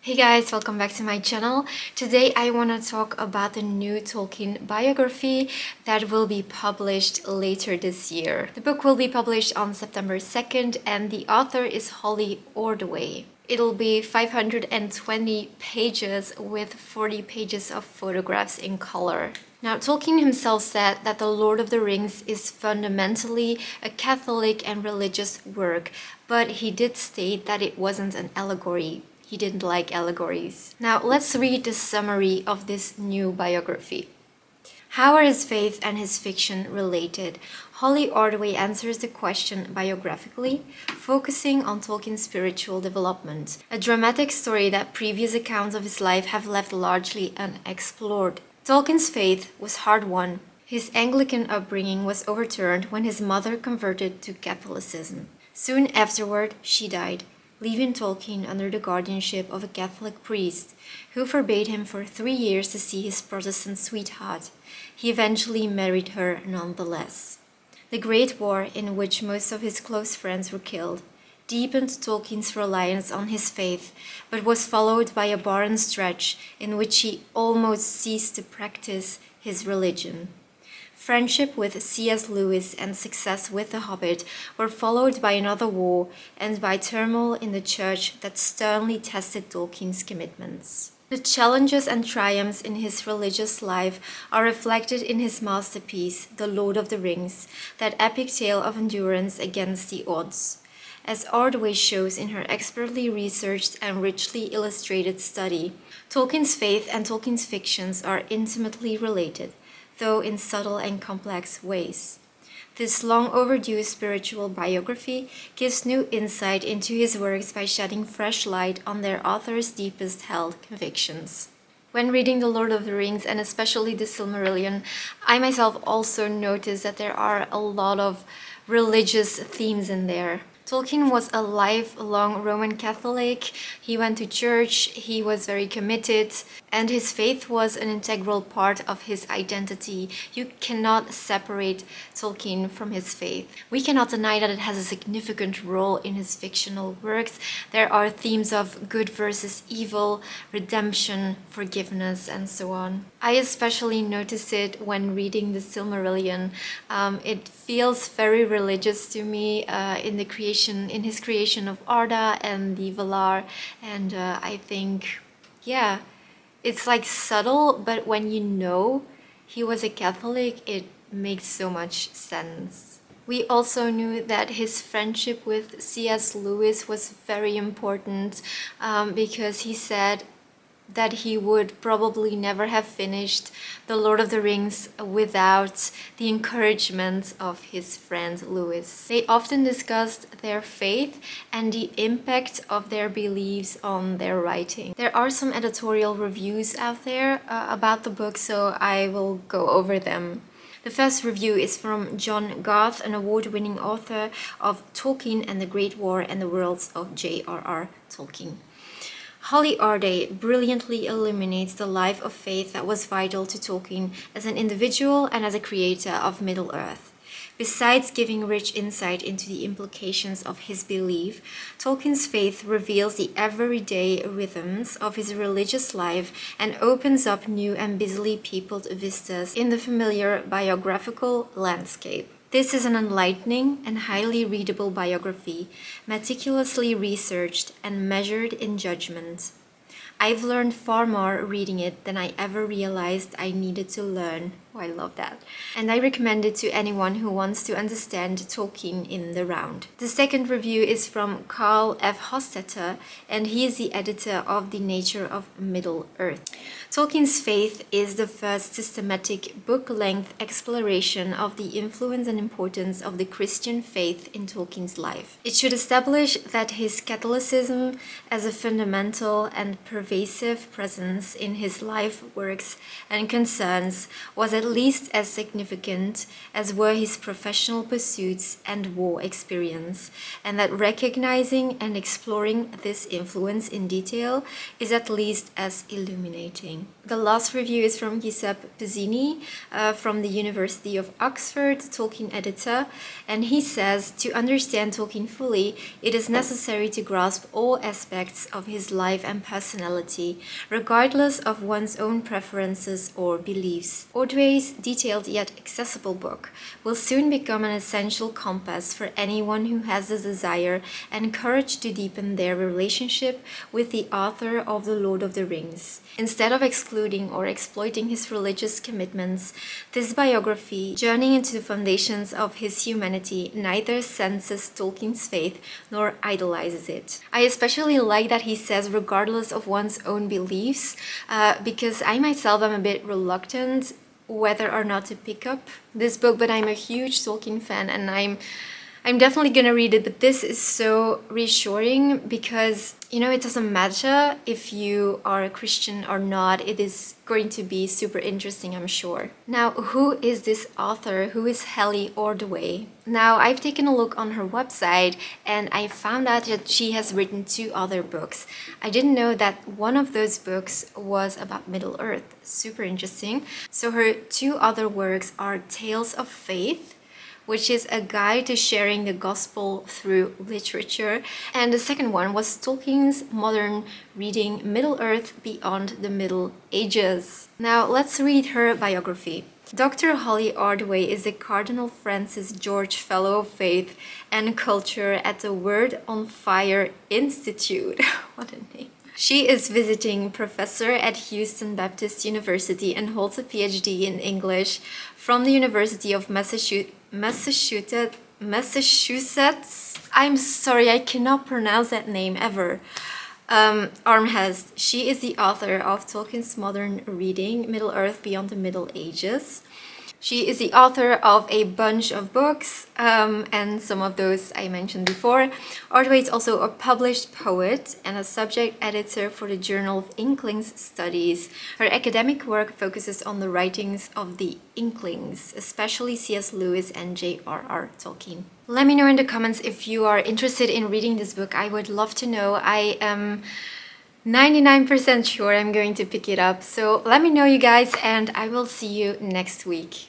Hey guys, welcome back to my channel. Today I want to talk about the new Tolkien biography that will be published later this year. The book will be published on September 2nd and the author is Holly Ordway. It'll be 520 pages with 40 pages of photographs in color. Now, Tolkien himself said that The Lord of the Rings is fundamentally a Catholic and religious work, but he did state that it wasn't an allegory. He didn't like allegories. Now, let's read the summary of this new biography. How are his faith and his fiction related? Holly Ordway answers the question biographically, focusing on Tolkien's spiritual development, a dramatic story that previous accounts of his life have left largely unexplored. Tolkien's faith was hard-won. His Anglican upbringing was overturned when his mother converted to Catholicism. Soon afterward, she died, leaving Tolkien under the guardianship of a Catholic priest, who forbade him for 3 years to see his Protestant sweetheart. He eventually married her nonetheless. The Great War, in which most of his close friends were killed, deepened Tolkien's reliance on his faith, but was followed by a barren stretch in which he almost ceased to practice his religion. Friendship with C.S. Lewis and success with The Hobbit were followed by another war and by turmoil in the church that sternly tested Tolkien's commitments. The challenges and triumphs in his religious life are reflected in his masterpiece, The Lord of the Rings, that epic tale of endurance against the odds. As Ordway shows in her expertly researched and richly illustrated study, Tolkien's faith and Tolkien's fictions are intimately related, though in subtle and complex ways. This long overdue spiritual biography gives new insight into his works by shedding fresh light on their author's deepest held convictions. When reading The Lord of the Rings, and especially the Silmarillion, I myself also noticed that there are a lot of religious themes in there. Tolkien was a lifelong Roman Catholic. He went to church, he was very committed, and his faith was an integral part of his identity. You cannot separate Tolkien from his faith. We cannot deny that it has a significant role in his fictional works. There are themes of good versus evil, redemption, forgiveness, and so on. I especially noticed it when reading the Silmarillion. It feels very religious to me in his creation of Arda and the Valar, and I think, yeah, it's like subtle, but when you know he was a Catholic, it makes so much sense. We also knew that his friendship with C.S. Lewis was very important because he said that he would probably never have finished The Lord of the Rings without the encouragement of his friend Lewis. They often discussed their faith and the impact of their beliefs on their writing. There are some editorial reviews out there about the book, so I will go over them. The first review is from John Garth, an award-winning author of Tolkien and the Great War and the Worlds of J.R.R. Tolkien. Holly Ordway brilliantly illuminates the life of faith that was vital to Tolkien as an individual and as a creator of Middle-earth. Besides giving rich insight into the implications of his belief, Tolkien's faith reveals the everyday rhythms of his religious life and opens up new and busily peopled vistas in the familiar biographical landscape. This is an enlightening and highly readable biography, meticulously researched and measured in judgment. I've learned far more reading it than I ever realized I needed to learn. Oh, I love that. And I recommend it to anyone who wants to understand Tolkien in the round. The second review is from Carl F. Hostetter, and he is the editor of The Nature of Middle-earth. Tolkien's faith is the first systematic book-length exploration of the influence and importance of the Christian faith in Tolkien's life. It should establish that his Catholicism as a fundamental and pervasive presence in his life, works, and concerns was at at least as significant as were his professional pursuits and war experience, and that recognizing and exploring this influence in detail is at least as illuminating. The last review is from Giuseppe Pizzini from the University of Oxford, Tolkien editor, and he says, to understand Tolkien fully, it is necessary to grasp all aspects of his life and personality, regardless of one's own preferences or beliefs. Ordway's detailed yet accessible book will soon become an essential compass for anyone who has the desire and courage to deepen their relationship with the author of The Lord of the Rings. Instead of excluding or exploiting his religious commitments, this biography, journeying into the foundations of his humanity, neither censes Tolkien's faith nor idolizes it. I especially like that he says regardless of one's own beliefs, because I myself am a bit reluctant whether or not to pick up this book, but I'm a huge Tolkien fan and I'm definitely gonna read it. But this is so reassuring because, you know, it doesn't matter if you are a Christian or not. It is going to be super interesting, I'm sure. Now, who is this author? Who is Helly Ordway? Now, I've taken a look on her website and I found out that she has written 2 other books. I didn't know that one of those books was about Middle Earth. Super interesting. So her 2 other works are Tales of Faith, which is a guide to sharing the gospel through literature. And the second one was Tolkien's modern reading, Middle Earth Beyond the Middle Ages. Now let's read her biography. Dr. Holly Ordway is the Cardinal Francis George Fellow of Faith and Culture at the Word on Fire Institute. What a name. She is visiting professor at Houston Baptist University and holds a PhD in English from the University of Massachusetts. I'm sorry, I cannot pronounce that name ever. Armhurst. She is the author of Tolkien's modern reading, Middle Earth Beyond the Middle Ages. She is the author of a bunch of books, and some of those I mentioned before. Ordway is also a published poet and a subject editor for the Journal of Inklings Studies. Her academic work focuses on the writings of the Inklings, especially C.S. Lewis and J.R.R. Tolkien. Let me know in the comments if you are interested in reading this book. I would love to know. I am 99% sure I'm going to pick it up. So let me know, you guys, and I will see you next week.